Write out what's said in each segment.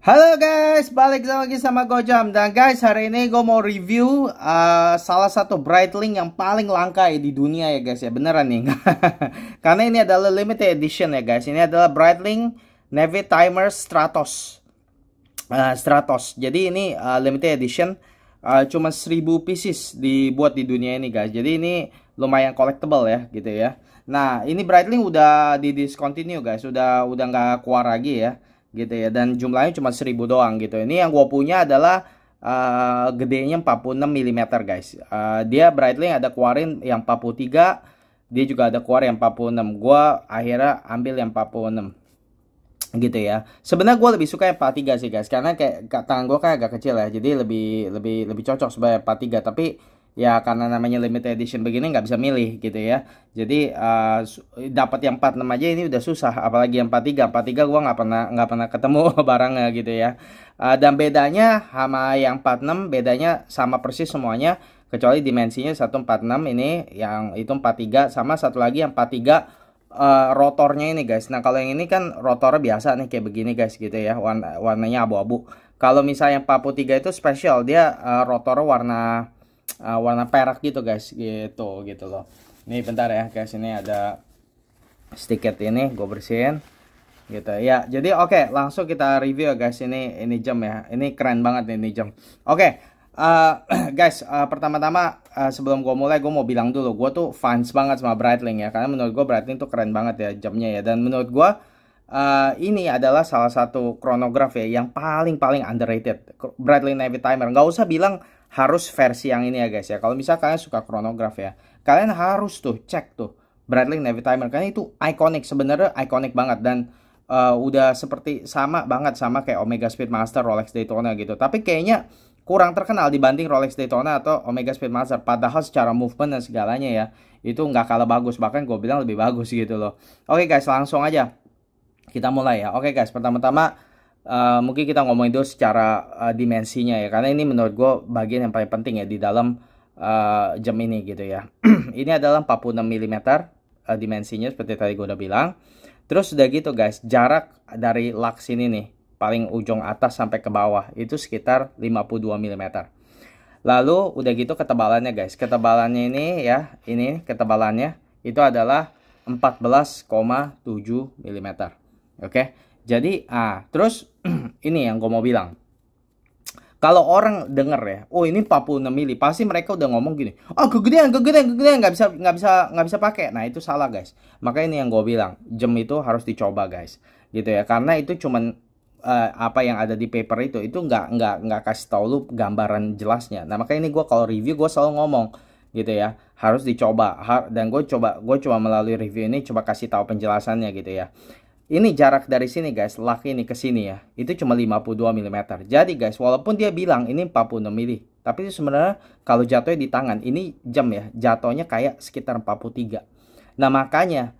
Halo guys, balik lagi sama Gojam. Dan guys, hari ini gue mau review salah satu Breitling yang paling langka di dunia ya guys ya. Beneran nih. Karena ini adalah limited edition ya guys. Ini adalah Breitling Navy Timer Stratos. Jadi ini limited edition. Cuma 1000 pieces dibuat di dunia ini guys. Jadi ini lumayan collectible ya gitu ya. Nah, ini Breitling udah di discontinue guys. Udah nggak keluar lagi ya gitu ya, dan jumlahnya cuma 1000 doang gitu. Ini yang gue punya adalah gedenya 46 mm guys. Dia Breitling ada keluarin yang 43, dia juga ada keluar yang 46. Gue akhirnya ambil yang 46 gitu ya. Sebenarnya gue lebih suka yang 43 sih guys, karena kayak tangan gue kan agak kecil ya, jadi lebih cocok sebagai 43. Tapi ya karena namanya limited edition begini nggak bisa milih gitu ya. Jadi dapat yang 46 aja ini udah susah, apalagi yang 43. 43 gua nggak pernah ketemu barangnya gitu ya. Dan bedanya sama yang 46, bedanya sama persis semuanya kecuali dimensinya 146, ini yang itu 43, sama satu lagi yang 43 rotornya ini guys. Nah, kalau yang ini kan rotornya biasa nih kayak begini guys gitu ya, warnanya abu-abu. Kalau misalnya yang 43 itu spesial, dia rotornya warna perak gitu guys, gitu loh. Ini bentar ya guys, ini ada sedikit ini gue bersihin gitu ya. Jadi oke, langsung kita review ya guys. Ini jam ya, ini keren banget ini jam. Oke, guys, pertama-tama sebelum gue mulai, gue mau bilang dulu, gue tuh fans banget sama Breitling ya, karena menurut gue Breitling tuh keren banget ya jamnya ya. Dan menurut gue ini adalah salah satu chronograph ya yang paling underrated, Breitling Navy Timer. Nggak usah bilang harus versi yang ini ya guys ya. Kalau misalnya kalian suka chronograph ya, kalian harus tuh cek tuh Breitling Navy Timer, karena itu iconic, sebenarnya iconic banget. Dan udah seperti sama banget sama kayak Omega Speedmaster, Rolex Daytona gitu. Tapi kayaknya kurang terkenal dibanding Rolex Daytona atau Omega Speedmaster. Padahal secara movement dan segalanya ya, itu nggak kalah bagus, bahkan gue bilang lebih bagus gitu loh. Oke guys, langsung aja kita mulai ya. Oke guys, pertama-tama mungkin kita ngomongin dulu secara dimensinya ya, karena ini menurut gue bagian yang paling penting ya di dalam jam ini gitu ya. Ini adalah 46 mm dimensinya seperti tadi gue udah bilang. Terus udah gitu guys, jarak dari lux ini nih, paling ujung atas sampai ke bawah itu sekitar 52 mm. Lalu udah gitu ketebalannya guys, ketebalannya ini ya, ini ketebalannya itu adalah 14,7 mm. Oke, jadi terus ini yang gue mau bilang. Kalau orang denger ya, oh ini 46 mili, pasti mereka udah ngomong gini, kegedean, nggak bisa pakai. Nah, itu salah guys. Makanya ini yang gue bilang, jam itu harus dicoba guys, gitu ya. Karena itu cuman apa yang ada di paper itu nggak kasih tau lu gambaran jelasnya. Nah, makanya ini gue kalau review gue selalu ngomong gitu ya, harus dicoba. Dan gue coba melalui review ini coba kasih tahu penjelasannya gitu ya. Ini jarak dari sini guys, lak ini ke sini ya, itu cuma 52 mm. Jadi guys, walaupun dia bilang ini 46 mm, tapi itu sebenarnya kalau jatuhnya di tangan, ini jam ya, jatuhnya kayak sekitar 43. Nah, makanya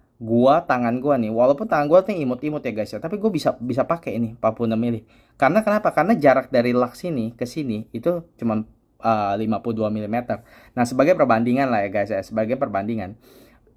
tangan gua nih, walaupun tangan gua nih imut-imut ya guys ya, tapi gue bisa pakai ini 46 mm. Karena kenapa? Karena jarak dari lak sini ke sini itu cuma 52 mm. Nah, sebagai perbandingan lah ya guys ya, sebagai perbandingan,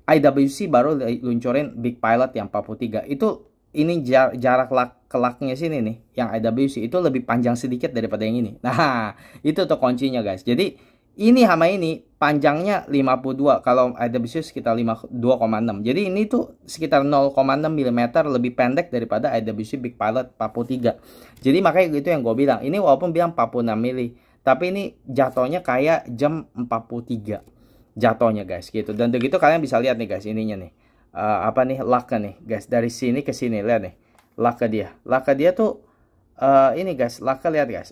IWC baru luncurin Big Pilot yang 43. Itu ini jarak ke laknya sini nih, yang IWC itu lebih panjang sedikit daripada yang ini. Nah, itu tuh kuncinya guys. Jadi ini sama ini panjangnya 52, kalau IWC sekitar 52,6. Jadi ini tuh sekitar 0,6 mm lebih pendek daripada IWC Big Pilot 43. Jadi makanya gitu yang gue bilang, ini walaupun bilang 46 mm, tapi ini jatuhnya kayak jam 43 jatuhnya guys gitu. Dan begitu kalian bisa lihat nih guys, ininya nih apa nih, laknya nih guys, dari sini ke sini, lihat nih laknya dia tuh ini guys, laknya lihat guys,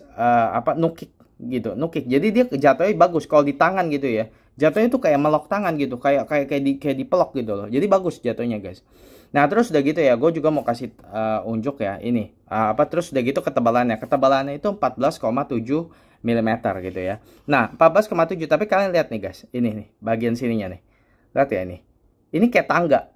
apa, nukik gitu, nukik. Jadi dia jatuhnya bagus kalau di tangan gitu ya, jatuhnya tuh kayak melok tangan gitu, kayak dipelok gitu loh. Jadi bagus jatuhnya guys. Nah, terus udah gitu ya, gue juga mau kasih unjuk ya ini terus udah gitu ketebalannya itu 14,7 mm gitu ya. Nah, 14,7, tapi kalian lihat nih guys, ini nih bagian sininya nih, lihat ya, ini kayak tangga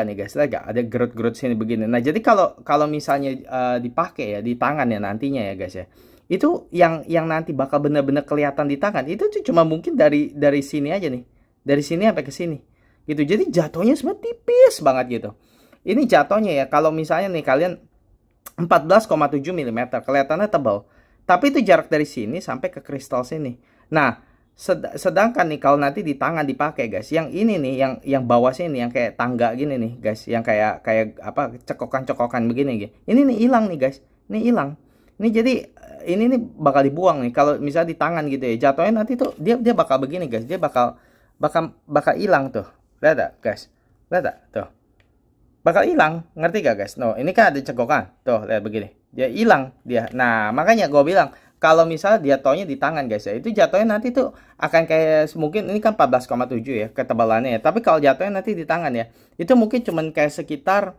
nih guys, lihat gak? Ada gerut-gerut sini begini. Nah, jadi kalau misalnya dipakai ya di tangan ya nantinya ya guys ya, itu yang nanti bakal bener-bener kelihatan di tangan itu tuh cuma mungkin dari sini aja nih, dari sini sampai ke sini gitu. Jadi jatuhnya sebenarnya tipis banget gitu. Ini jatuhnya ya, kalau misalnya nih kalian 14,7 mm, kelihatannya tebal. Tapi itu jarak dari sini sampai ke kristal sini. Nah, sedangkan nih kalau nanti di tangan dipakai guys, yang ini nih, yang bawah sini, yang kayak tangga gini nih guys, yang kayak apa, cekokan-cekokan begini gitu. Ini nih hilang nih guys, ini hilang. Ini jadi ini nih bakal dibuang nih kalau misalnya di tangan gitu ya. Jatuhnya nanti tuh dia bakal begini guys, dia bakal hilang tuh. Lihat gak guys? Lihat gak? Tuh. Bakal hilang, ngerti gak guys? No, ini kan ada cekokan. Tuh, lihat begini. Dia hilang dia. Nah, makanya gue bilang kalau misalnya dia taunya di tangan guys ya, itu jatuhnya nanti tuh akan kayak mungkin ini kan 14,7 ya ketebalannya ya. Tapi kalau jatuhnya nanti di tangan ya, itu mungkin cuman kayak sekitar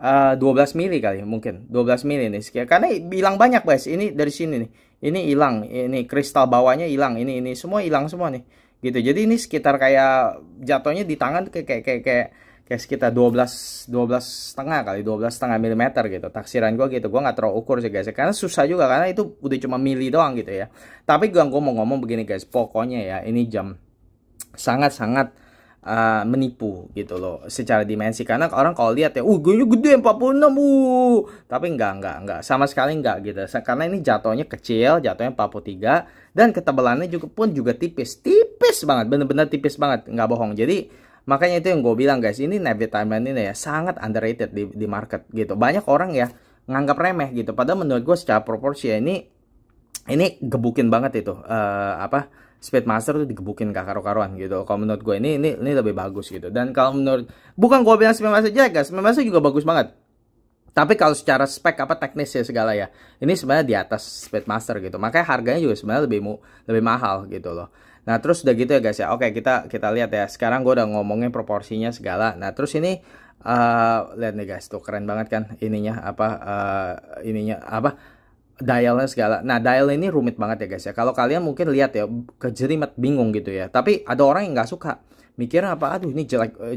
12 mili kali mungkin 12 mili nih karena hilang banyak guys. Ini dari sini nih, ini hilang, ini kristal bawahnya hilang, ini semua hilang semua nih gitu. Jadi ini sekitar kayak jatuhnya di tangan kayak sekitar 12 setengah kali 12,5 milimeter gitu. Taksiran gue gitu, gue nggak terlalu ukur sih guys karena susah juga karena itu udah cuma mili doang gitu ya. Tapi gue mau ngomong begini guys, pokoknya ya ini jam sangat-sangat menipu gitu loh secara dimensi. Karena orang kalau lihat ya, gede 46 tapi enggak sama sekali enggak gitu. Karena ini jatuhnya kecil, jatuhnya 43 dan ketebalannya juga tipis banget, bener-bener tipis banget, nggak bohong. Jadi makanya itu yang gue bilang guys, ini Navy Timeline ini ya sangat underrated di market gitu. Banyak orang ya nganggap remeh gitu, padahal menurut gue secara proporsi ya ini gebukin banget itu apa, Speedmaster tuh digebukin gak karu-karuan gitu. Kalau menurut gue ini lebih bagus gitu. Dan kalau menurut, bukan gue bilang Speedmaster jelek guys, Speedmaster juga bagus banget. Tapi kalau secara spek apa teknis ya segala ya, ini sebenarnya di atas Speedmaster gitu. Makanya harganya juga sebenarnya lebih mahal gitu loh. Nah terus udah gitu ya guys ya. Oke, kita lihat ya. Sekarang gue udah ngomongin proporsinya segala. Nah terus ini lihat nih guys, tuh keren banget kan ininya apa, dialnya segala. Nah dial ini rumit banget ya guys ya. Kalau kalian mungkin lihat ya kejelimet bingung gitu ya. Tapi ada orang yang nggak suka, mikirnya apa, aduh ini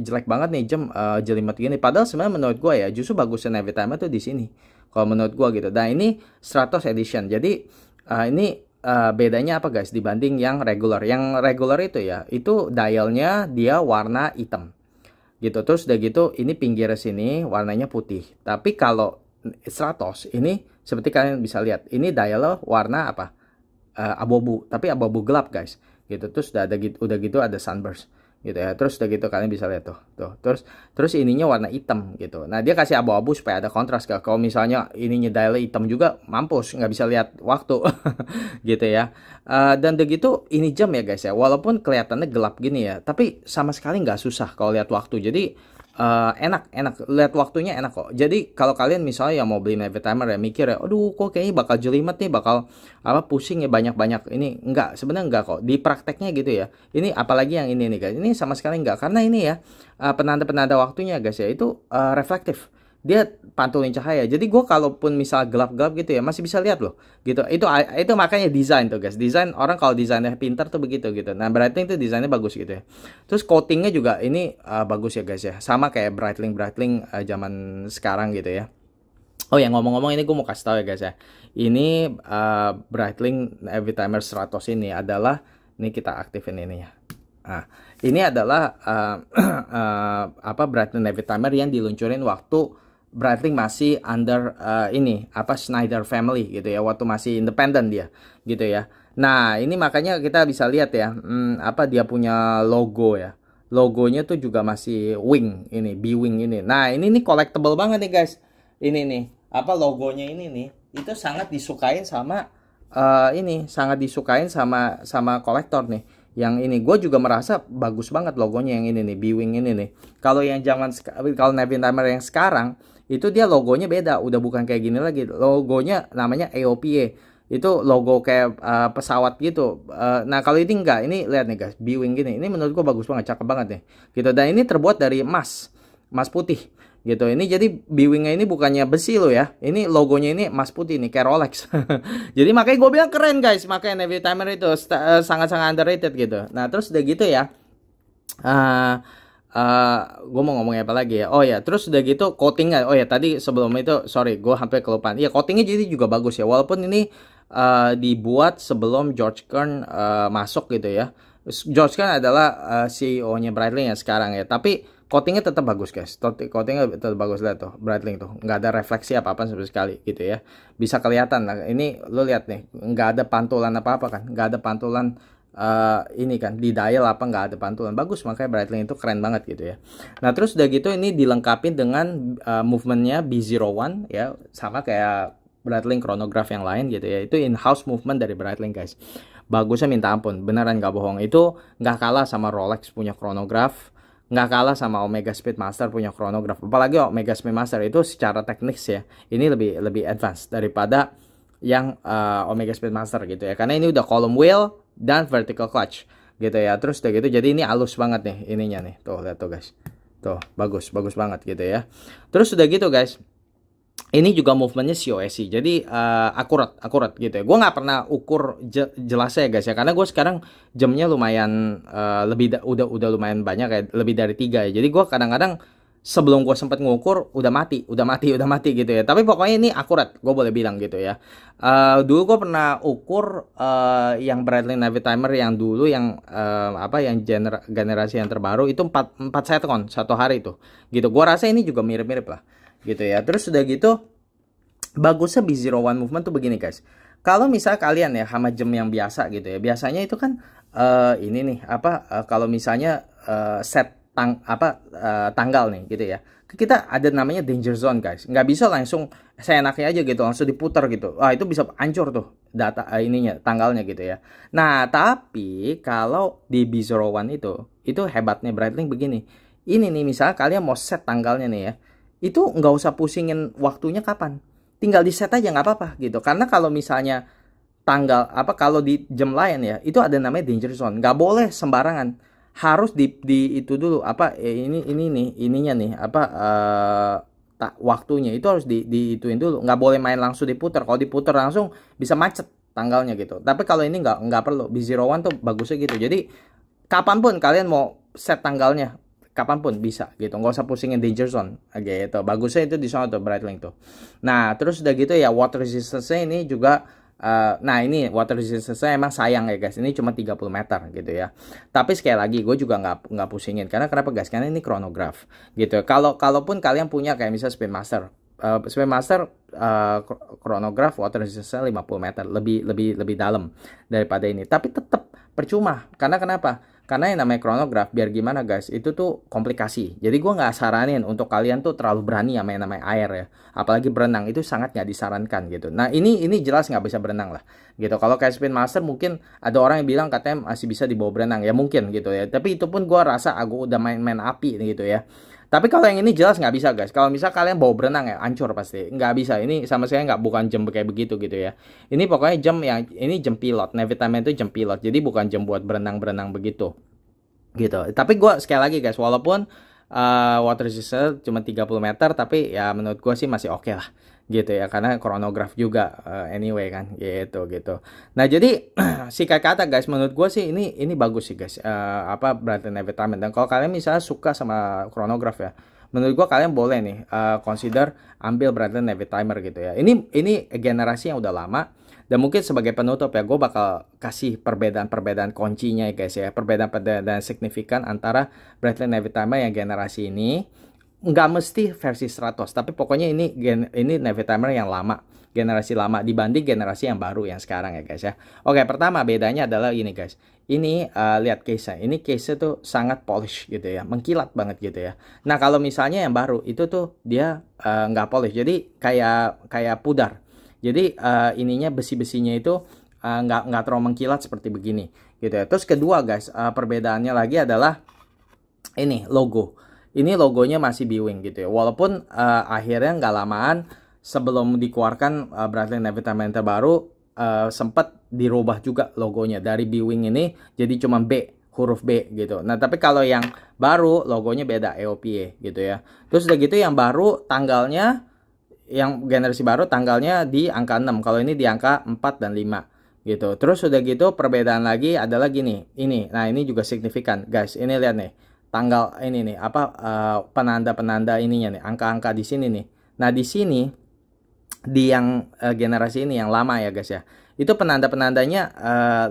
jelek banget nih jam jelimet gini. Padahal sebenarnya menurut gue ya justru bagusnya Navy Timer tuh di sini. Kalau menurut gue gitu. Nah ini Stratos Edition. Jadi ini bedanya apa guys dibanding yang regular. Yang regular itu ya, itu dialnya dia warna hitam gitu. Terus udah gitu ini pinggir sini warnanya putih. Tapi kalau Stratos ini seperti kalian bisa lihat, ini dialnya warna apa, abu-abu, tapi abu-abu gelap guys gitu. Terus udah gitu ada sunburst gitu ya. Terus udah gitu kalian bisa lihat tuh. Terus ininya warna hitam gitu. Nah dia kasih abu-abu supaya ada kontras. Kalau misalnya ininya dialnya hitam juga mampus, nggak bisa lihat waktu gitu ya. Dan udah gitu ini jam ya guys ya, walaupun kelihatannya gelap gini ya, tapi sama sekali nggak susah kalau lihat waktu. Jadi enak lihat waktunya enak kok. Jadi kalau kalian misalnya yang mau beli Navy Timer ya mikir ya, aduh kok kayaknya bakal jelimet nih, bakal apa pusing ya banyak ini. Enggak, sebenarnya enggak kok. Di prakteknya gitu ya. Ini apalagi yang ini nih guys, ini sama sekali enggak, karena ini ya penanda waktunya guys ya itu reflektif. Dia pantulin cahaya. Jadi gue kalaupun misal gelap-gelap gitu ya masih bisa lihat loh gitu. Itu makanya desain tuh guys. Desain orang kalau desainnya pintar tuh begitu gitu. Nah Breitling itu desainnya bagus gitu ya. Terus coatingnya juga ini bagus ya guys ya. Sama kayak Breitling zaman sekarang gitu ya. Oh ya ngomong-ngomong ini gue mau kasih tahu ya guys ya. Ini Breitling Navy Timer Stratos ini adalah, ini kita aktifin ini ya. Nah, ini adalah apa, Breitling Navy Timer yang diluncurin waktu Breitling masih under ini apa, Schneider Family gitu ya, waktu masih independen dia gitu ya. Nah ini makanya kita bisa lihat ya apa dia punya logo ya, logonya tuh juga masih wing ini, B-wing ini. Nah ini nih collectible banget nih guys. Ini nih apa, logonya ini nih itu sangat disukain sama ini, sangat disukain sama kolektor nih. Yang ini gue juga merasa bagus banget logonya yang ini nih, B-wing ini nih. Kalau yang kalau Navy Timer yang sekarang itu dia logonya beda, udah bukan kayak gini lagi. Logonya namanya AOPA. Itu logo kayak pesawat gitu. Nah kalau ini enggak, ini lihat nih guys, B-wing gini. Ini menurut gue bagus banget, cakep banget nih. Gitu. Dan ini terbuat dari emas putih. Gitu. Ini jadi B-wingnya ini bukannya besi loh ya. Ini logonya ini emas putih nih, kayak Rolex. Jadi makanya gue bilang keren guys. Makanya Navy Timer itu sangat-sangat underrated gitu. Nah terus udah gitu ya. Gue mau ngomongin apa lagi ya. Oh ya, terus udah gitu coatingnya. Oh ya, tadi sebelum itu sorry, gue hampir kelupaan. Iya, coatingnya jadi juga bagus ya. Walaupun ini dibuat sebelum George Kern masuk gitu ya. George Kern adalah CEO-nya Breitling ya sekarang ya. Tapi Coatingnya tetap bagus guys, coatingnya tetap bagus. Lihat tuh Breitling tuh, nggak ada refleksi apa-apa sama sekali gitu ya, bisa kelihatan. Nah ini lo lihat nih, nggak ada pantulan apa-apa kan, nggak ada pantulan ini kan di dial apa, nggak ada pantulan, bagus. Makanya Breitling itu keren banget gitu ya. Nah terus udah gitu ini dilengkapi dengan movementnya B01 ya, sama kayak Breitling chronograph yang lain gitu ya. Itu in-house movement dari Breitling guys, bagusnya minta ampun, beneran nggak bohong. Itu nggak kalah sama Rolex punya chronograph, nggak kalah sama Omega Speedmaster punya chronograph. Apalagi Omega Speedmaster itu secara teknis ya, ini lebih advance daripada yang Omega Speedmaster gitu ya, karena ini udah column wheel dan vertical clutch gitu ya. Terus udah gitu, jadi ini halus banget nih ininya nih, tuh lihat tuh guys, tuh bagus banget gitu ya. Terus udah gitu guys, ini juga movementnya COSC, jadi akurat gitu ya. Gue nggak pernah ukur jelasnya ya guys ya, karena gue sekarang jamnya lumayan udah lumayan banyak ya, lebih dari 3 ya. Jadi gue kadang-kadang sebelum gue sempet ngukur udah mati gitu ya. Tapi pokoknya ini akurat, gue boleh bilang gitu ya. Dulu gue pernah ukur yang Breitling Navitimer yang dulu yang yang generasi yang terbaru itu 4 second satu hari tuh gitu. Gue rasa ini juga mirip-mirip lah gitu ya. Terus udah gitu, bagusnya B01 movement tuh begini guys. Kalau misal kalian ya sama jam yang biasa gitu ya, biasanya itu kan ini nih kalau misalnya set tanggal nih gitu ya, kita ada namanya danger zone guys. Nggak bisa langsung seenaknya aja gitu langsung diputar gitu. Itu bisa hancur tuh data ininya, tanggalnya gitu ya. Nah tapi kalau di B01 itu hebatnya Breitling begini. Ini nih misalnya kalian mau set tanggalnya nih ya, itu nggak usah pusingin waktunya kapan, tinggal di set aja nggak apa-apa gitu. Karena kalau misalnya tanggal kalau di jam lain ya, itu ada namanya danger zone, nggak boleh sembarangan, harus di itu dulu ini nih ininya nih waktunya itu harus ituin dulu, nggak boleh main langsung diputar. Kalau diputar langsung bisa macet tanggalnya gitu. Tapi kalau ini nggak perlu, B01 tuh bagusnya gitu. Jadi kapanpun kalian mau set tanggalnya, kapanpun bisa gitu, nggak usah pusingin danger zone gitu. Bagusnya itu di sana tuh Breitling tuh. Nah terus udah gitu ya, water resistance-nya ini juga nah ini water resistance-nya emang sayang ya guys, ini cuma 30 meter gitu ya. Tapi sekali lagi gue juga nggak pusingin, karena kenapa guys, karena ini chronograph gitu. Kalaupun kalian punya kayak misalnya Speedmaster chronograph water resistance 50 meter, lebih dalam daripada ini, tapi tetap percuma. Karena kenapa? Karena yang namanya chronograph, biar gimana guys, itu tuh komplikasi. Jadi gue nggak saranin untuk kalian tuh terlalu berani sama yang namanya air ya. Apalagi berenang, itu sangat nggak disarankan gitu. Nah ini jelas nggak bisa berenang lah gitu. Kalau kayak Speedmaster mungkin ada orang yang bilang katanya masih bisa dibawa berenang, ya mungkin gitu ya. Tapi itu pun gue rasa aku udah main api gitu ya. Tapi kalau yang ini jelas nggak bisa guys. Kalau misal kalian bawa berenang ya hancur pasti. Nggak bisa. Ini sama sekali bukan jam kayak begitu gitu ya. Ini pokoknya jam ini jam pilot. Navitimer itu jam pilot. Jadi bukan jam buat berenang begitu. Gitu. Tapi gue sekali lagi guys, walaupun water resistance cuma 30 meter, tapi ya menurut gue sih masih oke lah gitu ya, karena chronograph juga anyway kan gitu. Nah jadi sikat kata guys, menurut gue sih ini bagus sih guys, Breitling Navitimer. Dan kalau kalian misalnya suka sama chronograph ya, menurut gue kalian boleh nih consider ambil Breitling Navitimer gitu ya. Ini generasi yang udah lama. Dan mungkin sebagai penutup ya, gue bakal kasih perbedaan kuncinya ya guys ya, perbedaan signifikan antara Breitling Navitimer yang generasi ini. Nggak mesti versi 100, tapi pokoknya ini Navitimer yang lama, generasi lama dibanding generasi yang baru yang sekarang ya guys ya. Oke, pertama bedanya adalah ini guys. Ini lihat case-nya. Ini case-nya tuh sangat polish gitu ya, mengkilat banget gitu ya. Nah, kalau misalnya yang baru itu tuh dia nggak polish. Jadi kayak pudar. Jadi ininya besi-besinya itu nggak terlalu mengkilat seperti begini gitu ya. Terus kedua guys, perbedaannya lagi adalah ini logo. Ini logonya masih B-Wing gitu ya. Walaupun akhirnya nggak lamaan sebelum dikeluarkan Breitling Navitimer terbaru sempat dirubah juga logonya dari B-Wing ini jadi cuma B, huruf B gitu. Nah tapi kalau yang baru logonya beda, EOPA gitu ya. Terus udah gitu yang baru tanggalnya, yang generasi baru tanggalnya di angka 6. Kalau ini di angka 4 dan 5 gitu. Terus udah gitu perbedaan lagi adalah gini. Nah ini juga signifikan guys. Ini lihat nih. Tanggal ini nih penanda-penanda ininya nih, angka-angka di sini nih. Nah, di sini di yang generasi ini yang lama ya guys ya, itu penanda-penandanya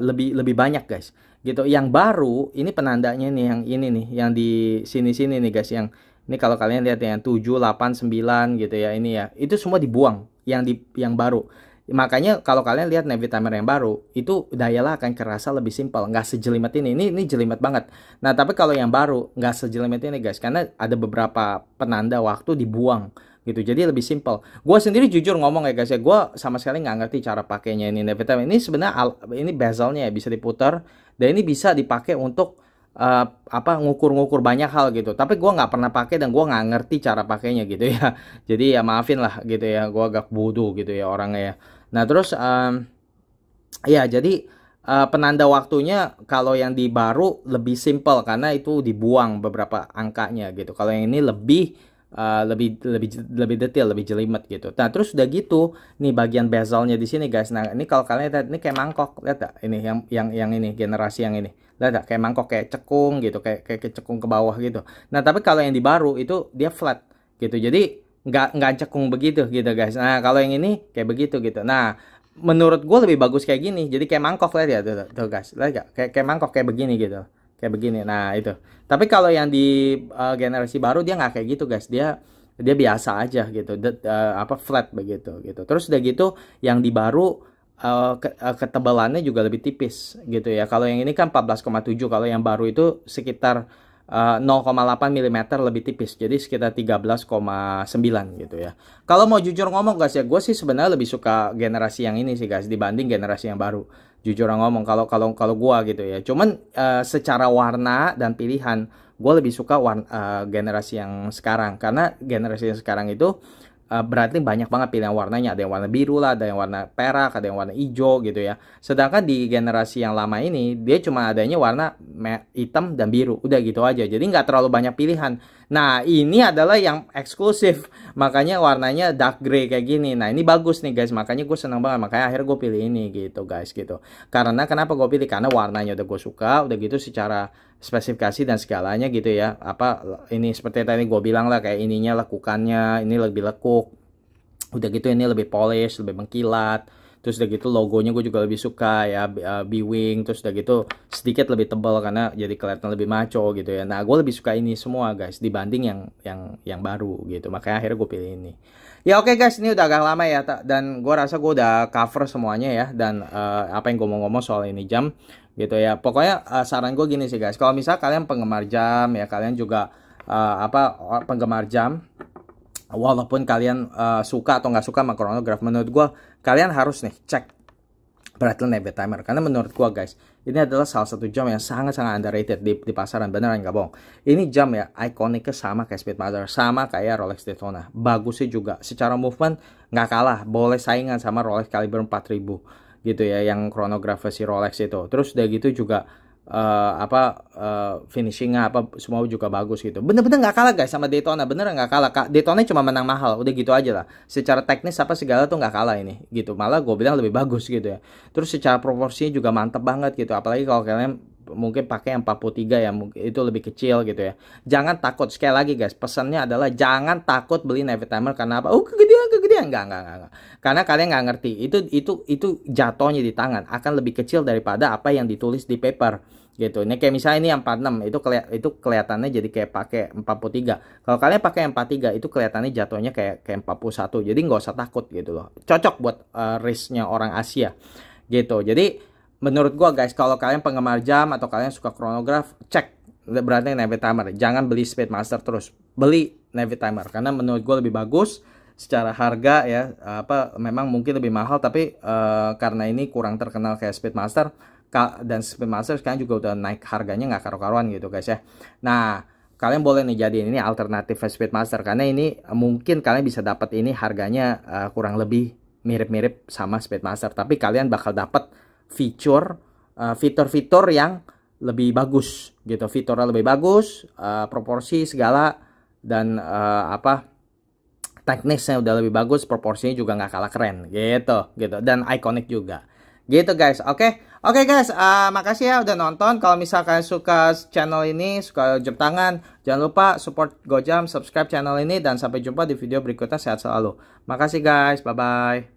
lebih banyak guys gitu. Yang baru ini penandanya nih yang ini nih, yang di sini-sini nih guys, yang ini kalau kalian lihat yang 7, 8, 9 gitu ya, ini ya, itu semua dibuang yang baru. Makanya kalau kalian lihat Navy Timer yang baru itu dialnya akan kerasa lebih simpel, nggak sejelimet ini jelimet banget. Nah tapi kalau yang baru nggak sejelimet ini guys, karena ada beberapa penanda waktu dibuang gitu, jadi lebih simpel. Gue sendiri jujur ngomong ya guys ya, gue sama sekali nggak ngerti cara pakainya ini Navy Timer. Ini sebenarnya ini bezelnya ya bisa diputar, dan ini bisa dipakai untuk ngukur-ngukur banyak hal gitu. Tapi gue nggak pernah pakai dan gue nggak ngerti cara pakainya gitu ya. Jadi ya maafin lah gitu ya, gue agak bodoh gitu ya orangnya ya. Nah terus ya jadi penanda waktunya kalau yang di baru lebih simple karena itu dibuang beberapa angkanya gitu. Kalau yang ini lebih detail, lebih jelimet gitu. Nah terus udah gitu nih bagian bezelnya di sini guys. Nah ini kalau kalian lihat ini kayak mangkok, lihat gak? Ini yang ini generasi yang ini, lihat gak? Kayak mangkok, kayak cekung gitu, kayak cekung ke bawah gitu. Nah tapi kalau yang di baru itu dia flat gitu, jadi nggak cekung begitu gitu guys. Nah kalau yang ini kayak begitu gitu. Nah menurut gue lebih bagus kayak gini, jadi kayak mangkok, lihat ya tuh guys, lihat gak? Kayak mangkok kayak begini gitu, kayak begini. Nah itu. Tapi kalau yang di generasi baru dia nggak kayak gitu guys, dia biasa aja gitu, flat begitu gitu. Terus udah gitu yang di baru ketebalannya juga lebih tipis gitu ya. Kalau yang ini kan 14,7, kalau yang baru itu sekitar 0,8 mm lebih tipis, jadi sekitar 13,9 gitu ya. Kalau mau jujur ngomong guys ya, gue sih sebenarnya lebih suka generasi yang ini sih guys dibanding generasi yang baru. Jujur ngomong, kalau gue gitu ya. Cuman secara warna dan pilihan, gue lebih suka generasi yang sekarang, karena generasi yang sekarang itu berarti banyak banget pilihan warnanya. Ada yang warna biru lah, ada yang warna perak, ada yang warna hijau gitu ya. Sedangkan di generasi yang lama ini dia cuma adanya warna hitam dan biru, udah gitu aja, jadi nggak terlalu banyak pilihan. Nah ini adalah yang eksklusif, makanya warnanya dark gray kayak gini. Nah ini bagus nih guys, makanya gue seneng banget, makanya akhirnya gue pilih ini gitu guys gitu. Karena kenapa gue pilih, karena warnanya udah gue suka, udah gitu secara spesifikasi dan segalanya gitu ya. Ini seperti tadi gue bilang lah, kayak ininya, lekukannya ini lebih lekuk, udah gitu ini lebih polish, lebih mengkilat. Terus udah gitu logonya gue juga lebih suka ya, B-Wing. Terus udah gitu sedikit lebih tebal karena jadi kelihatan lebih maco gitu ya. Nah gue lebih suka ini semua guys dibanding yang baru gitu, makanya akhirnya gue pilih ini. Ya oke guys, ini udah agak lama ya, dan gue rasa gue udah cover semuanya ya, dan apa yang gue mau ngomong soal ini jam gitu ya. Pokoknya saran gue gini sih guys, kalau misal kalian penggemar jam ya, kalian juga penggemar jam, walaupun kalian suka atau nggak suka sama chronograph, menurut gue kalian harus nih cek Breitling Navy Timer, karena menurut gue guys ini adalah salah satu jam yang sangat-sangat underrated di pasaran, beneran nggak bohong. Ini jam ya ikoniknya sama kayak Speedmaster, sama kayak Rolex Daytona, bagusnya juga secara movement nggak kalah, boleh saingan sama Rolex Caliber 4000 gitu ya, yang chronograph versi Rolex itu. Terus udah gitu juga finishingnya semua juga bagus gitu, bener-bener nggak kalah guys sama Daytona, bener nggak kalah. Daytona cuma menang mahal, udah gitu aja lah. Secara teknis segala tuh nggak kalah ini gitu, malah gue bilang lebih bagus gitu ya. Terus secara proporsinya juga mantep banget gitu, apalagi kalau kalian mungkin pakai yang 43 ya, mungkin itu lebih kecil gitu ya. Jangan takut, sekali lagi guys, pesannya adalah jangan takut beli Navy Timer karena apa? Oh kegedean, enggak. Karena kalian nggak ngerti itu jatuhnya di tangan akan lebih kecil daripada apa yang ditulis di paper gitu. Ini kayak misalnya ini yang 46 itu kelihatannya jadi kayak pakai 43. Kalau kalian pakai 43 itu kelihatannya jatuhnya kayak 41. Jadi nggak usah takut gitu loh. Cocok buat wristnya orang Asia gitu. Jadi menurut gua guys, kalau kalian penggemar jam atau kalian suka chronograph, cek berarti Navy Timer. Jangan beli Speedmaster terus, beli Navy Timer karena menurut gua lebih bagus secara harga ya. Memang mungkin lebih mahal, tapi karena ini kurang terkenal kayak Speedmaster, dan Speedmaster sekarang juga udah naik harganya nggak karu-karuan gitu guys ya. Nah kalian boleh nih jadiin ini alternatif Speedmaster, karena ini mungkin kalian bisa dapat ini harganya kurang lebih mirip-mirip sama Speedmaster, tapi kalian bakal dapat fitur-fitur yang lebih bagus gitu, fiturnya lebih bagus, proporsi segala, dan teknisnya udah lebih bagus, proporsinya juga nggak kalah keren gitu, dan ikonik juga gitu guys. Oke Oke guys, makasih ya udah nonton. Kalau misalkan suka channel ini, suka jam tangan, jangan lupa support Gojam, subscribe channel ini, dan sampai jumpa di video berikutnya. Sehat selalu. Makasih guys, bye-bye.